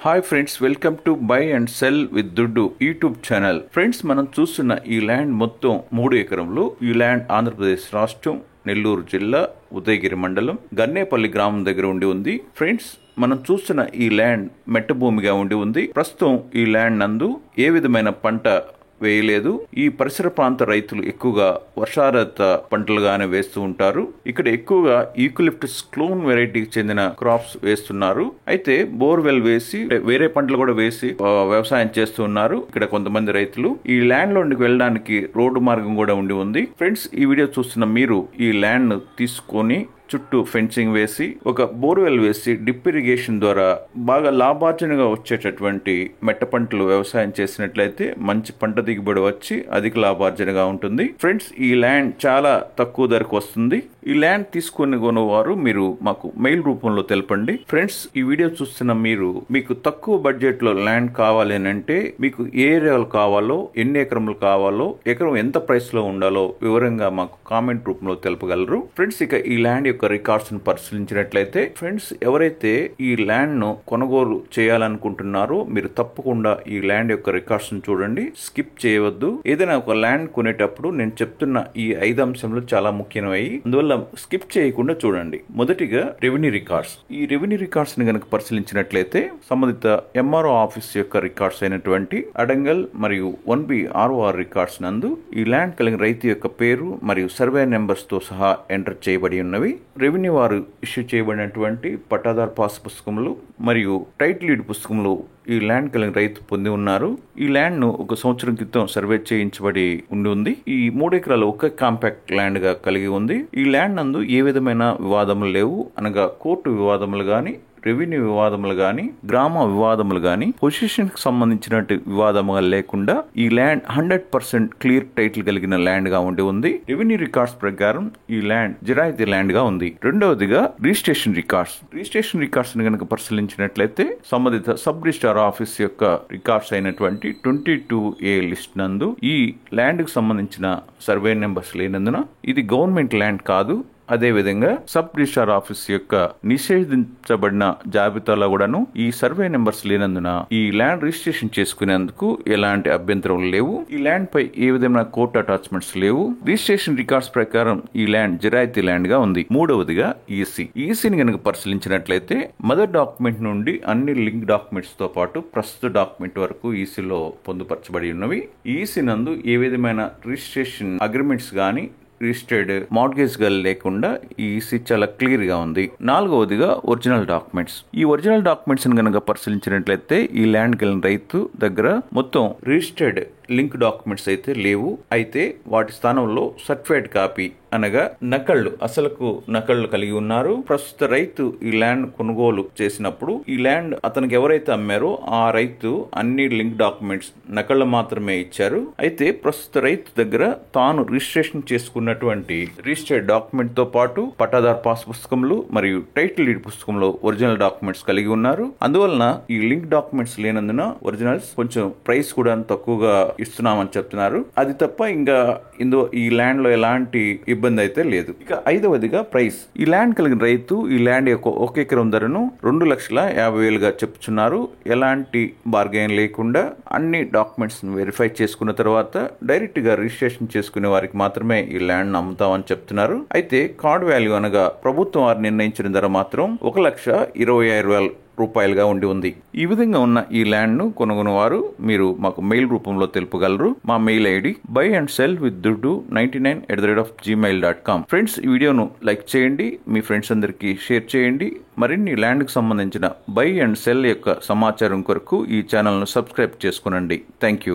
Hi friends, welcome to buy and cell with దుడ్డు YouTube channel. Friends, మనం చూస్తున్న ఈ ల్యాండ్ మొత్తం 3 ఎకరంలు. ఈ ల్యాండ్ ఆంధ్రప్రదేశ్ రాష్ట్రం, నెల్లూరు జిల్లా, ఉదయగిరి మండలం, గన్నేపల్లి గ్రామం దగ్గర ఉండి ఉంది. ఫ్రెండ్స్, మనం చూస్తున్న ఈ ల్యాండ్ మెట్ట భూమిగా ఉండి ఉంది. ప్రస్తుతం ఈ ల్యాండ్ నందు ఏ విధమైన పంట వేయలేదు. ఈ పరిసర ప్రాంత రైతులు ఎక్కువగా వర్షాధారిత పంటలుగానే వేస్తూ ఉంటారు. ఇక్కడ ఎక్కువగా యూకలిప్టస్ క్లోన్ వెరైటీకి చెందిన క్రాప్స్ వేస్తున్నారు. అయితే బోర్వెల్ వేసి వేరే పంటలు కూడా వేసి వ్యవసాయం చేస్తూ ఉన్నారు. ఇక్కడ కొంతమంది రైతులు ఈ ల్యాండ్ లోనికి వెళ్ళడానికి రోడ్డు మార్గం కూడా ఉండి ఉంది. ఫ్రెండ్స్, ఈ వీడియో చూస్తున్న మీరు ఈ ల్యాండ్ తీసుకొని చుట్టూ ఫెన్సింగ్ వేసి ఒక బోర్వెల్ వేసి డ్రిప్ ఇరిగేషన్ ద్వారా బాగా లాభార్జనగా వచ్చేటటువంటి మెట్ట పంటలు వ్యవసాయం చేసినట్లయితే మంచి పంట దిగుబడి వచ్చి అధిక లాభార్జనగా ఉంటుంది. ఫ్రెండ్స్, ఈ ల్యాండ్ చాలా తక్కువ ధరకు వస్తుంది. ఈ ల్యాండ్ తీసుకుని కొనేవారు మీరు మాకు మెయిల్ రూపంలో తెలపండి. ఫ్రెండ్స్, ఈ వీడియో చూస్తున్న మీరు మీకు తక్కువ బడ్జెట్ లో ల్యాండ్ కావాలి అంటే మీకు ఏ ఏరియాలు కావాలో, ఎన్ని ఎకరములు కావాలో, ఎకరం ఎంత ప్రైస్ లో ఉండాలో వివరంగా మాకు కామెంట్ రూపంలో తెలపగలరు. ఫ్రెండ్స్, ఇక ఈ ల్యాండ్ యొక్క రికార్డ్స్ ను పరిశీలించినట్లయితే, ఫ్రెండ్స్, ఎవరైతే ఈ ల్యాండ్ ను కొనుగోలు చేయాలనుకుంటున్నారో మీరు తప్పకుండా ఈ ల్యాండ్ యొక్క రికార్డ్స్ ను చూడండి, స్కిప్ చేయవద్దు. ఏదైనా ఒక ల్యాండ్ కొనేటప్పుడు నేను చెప్తున్న ఈ 5 అంశాలు చాలా ముఖ్యమైనవి, అందువల్ల స్కిప్ చేయకుండా చూడండి. మొదటిగా రెవెన్యూ రికార్డ్స్. ఈ రెవెన్యూ రికార్డ్స్ ని గనక పరిశీలించినట్లయితే సంబంధిత ఎంఆర్ఓ ఆఫీస్ యొక్క రికార్డ్స్ అయినటువంటి అడంగల్ మరియు 1B ఆర్ఓఆర్ రికార్డ్స్ నందు ఈ ల్యాండ్ కలిగిన రైతు యొక్క పేరు మరియు సర్వే నెంబర్స్ తో సహా ఎంటర్ చేయబడి ఉన్నవి. రెవెన్యూ వారు ఇష్యూ చేయబడినటువంటి పట్టాదారు పాస్ పుస్తకములు మరియు టైటిల్ డీడ్ పుస్తకములు ఈ ల్యాండ్ కలిగిన రైతు పొంది ఉన్నారు. ఈ ల్యాండ్ ను 1 సంవత్సరం క్రితం సర్వే చేయించబడి ఉంది. ఈ 3 ఎకరాలు ఒక కాంపాక్ట్ ల్యాండ్ గా కలిగి ఉంది. ఈ ల్యాండ్ నందు ఏ విధమైన వివాదములు లేవు, అనగా కోర్టు వివాదములు గాని, రెవెన్యూ వివాదములు గాని, గ్రామ వివాదములు గాని, పొజిషన్ కి సంబంధించిన వివాదముగా లేకుండా ఈ ల్యాండ్ 100% క్లియర్ టైటిల్ కలిగిన ల్యాండ్ గా ఉండి ఉంది. రెవెన్యూ రికార్డ్స్ ప్రకారం ఈ ల్యాండ్ జిరాయితీ ల్యాండ్ గా ఉంది. రెండవదిగా రిజిస్ట్రేషన్ రికార్డ్స్. రిజిస్ట్రేషన్ రికార్డ్స్ ని గనక పరిశీలించినట్లయితే సంబంధిత సబ్ రిజిస్ట్రార్ ఆఫీస్ యొక్క రికార్డ్స్ అయినటువంటి 22A లిస్ట్ నందు ఈ ల్యాండ్ కు సంబంధించిన సర్వే నెంబర్స్ లేనందున ఇది గవర్నమెంట్ ల్యాండ్ కాదు. అదే విధంగా సబ్ రిజిస్ట్రార్ ఆఫీస్ యొక్క నిషేధించబడిన జాబితాలో కూడాను ఈ సర్వే నెంబర్స్ లేనందున ఈ ల్యాండ్ రిజిస్ట్రేషన్ చేసుకునేందుకు ఎలాంటి అభ్యంతరం లేవు. ఈ ల్యాండ్ పై ఏ విధమైన కోర్టు అటాచ్మెంట్స్ లేవు. రిజిస్ట్రేషన్ రికార్డ్స్ ప్రకారం ఈ ల్యాండ్ జిరాయితీ ల్యాండ్ గా ఉంది. మూడవదిగా ఈసీ. ఈసీని గనక పరిశీలించినట్లయితే మదర్ డాక్యుమెంట్ నుండి అన్ని లింక్ డాక్యుమెంట్స్ తో పాటు ప్రస్తుత డాక్యుమెంట్ వరకు ఈసీలో పొందుపరచబడి ఉన్నవి. ఈసీ నందు ఏ విధమైన రిజిస్ట్రేషన్ అగ్రిమెంట్స్ గాని, రిజిస్టర్డ్ మార్గేజ్ గా లేకుండా ఈ ఈసీ చాలా క్లియర్ గా ఉంది. నాలుగవదిగా ఒరిజినల్ డాక్యుమెంట్స్. ఈ ఒరిజినల్ డాక్యుమెంట్స్ గనక పరిశీలించినట్లయితే ఈ ల్యాండ్ కలిగిన రైతు దగ్గర మొత్తం రిజిస్టర్డ్ లింక్ డాక్యుమెంట్స్ అయితే లేవు. అయితే వాటి స్థానంలో సర్టిఫైడ్ కాపీ అనగా నకళ్ళు, అసలుకు నకళ్ళు కలిగి ఉన్నారు. ప్రస్తుత రైతు ఈ ల్యాండ్ కొనుగోలు చేసినప్పుడు ఈ ల్యాండ్ అతనికి ఎవరైతే అమ్మారో ఆ రైతు అన్ని లింక్ డాక్యుమెంట్స్ నకళ్ళు మాత్రమే ఇచ్చారు. అయితే ప్రస్తుత రైతు దగ్గర తాను రిజిస్ట్రేషన్ చేసుకున్నటువంటి రిజిస్టర్డ్ డాక్యుమెంట్ తో పాటు పట్టాదారు పాస్ పుస్తకములు మరియు టైటిల్ డీడ్ పుస్తకంలో ఒరిజినల్ డాక్యుమెంట్స్ కలిగి ఉన్నారు. అందువలన ఈ లింక్ డాక్యుమెంట్స్ లేనందున ఒరిజినల్స్ కొంచెం ప్రైస్ కూడా తక్కువగా ఇస్తున్నామని చెప్తున్నారు. అది తప్ప ఇంకా ఈ ల్యాండ్ లో ఎలాంటి ఇబ్బంది అయితే లేదు. ఇక 5వదిగా ప్రైస్. ఈ ల్యాండ్ కలిగిన రైతు ఈ ల్యాండ్ యొక్క 1 ఎకరం ధరను 2,50,000గా చెప్తున్నారు. ఎలాంటి బార్గెన్ లేకుండా అన్ని డాక్యుమెంట్స్ వెరిఫై చేసుకున్న తర్వాత డైరెక్ట్ గా రిజిస్ట్రేషన్ చేసుకునే వారికి మాత్రమే ఈ ల్యాండ్ అమ్ముతామని చెప్తున్నారు. అయితే కార్డ్ వాల్యూ అనగా ప్రభుత్వం వారు నిర్ణయించిన ధర మాత్రం 1,25,000 రూపాయలుగా ఉండి ఉంది. ఈ విధంగా ఉన్న ఈ ల్యాండ్ ను కొనుగొనేవారు మీరు మాకు మెయిల్ రూపంలో తెలుపగలరు. మా మెయిల్ ఐడి buyandselwithdudu99@gmail.com. ఫ్రెండ్స్, ఈ వీడియోను లైక్ చేయండి, మీ ఫ్రెండ్స్ అందరికి షేర్ చేయండి. మరిన్ని ల్యాండ్ కు సంబంధించిన బై అండ్ సెల్ యొక్క సమాచారం కొరకు ఈ ఛానల్ ను సబ్స్క్రైబ్ చేసుకునండి. Thank you.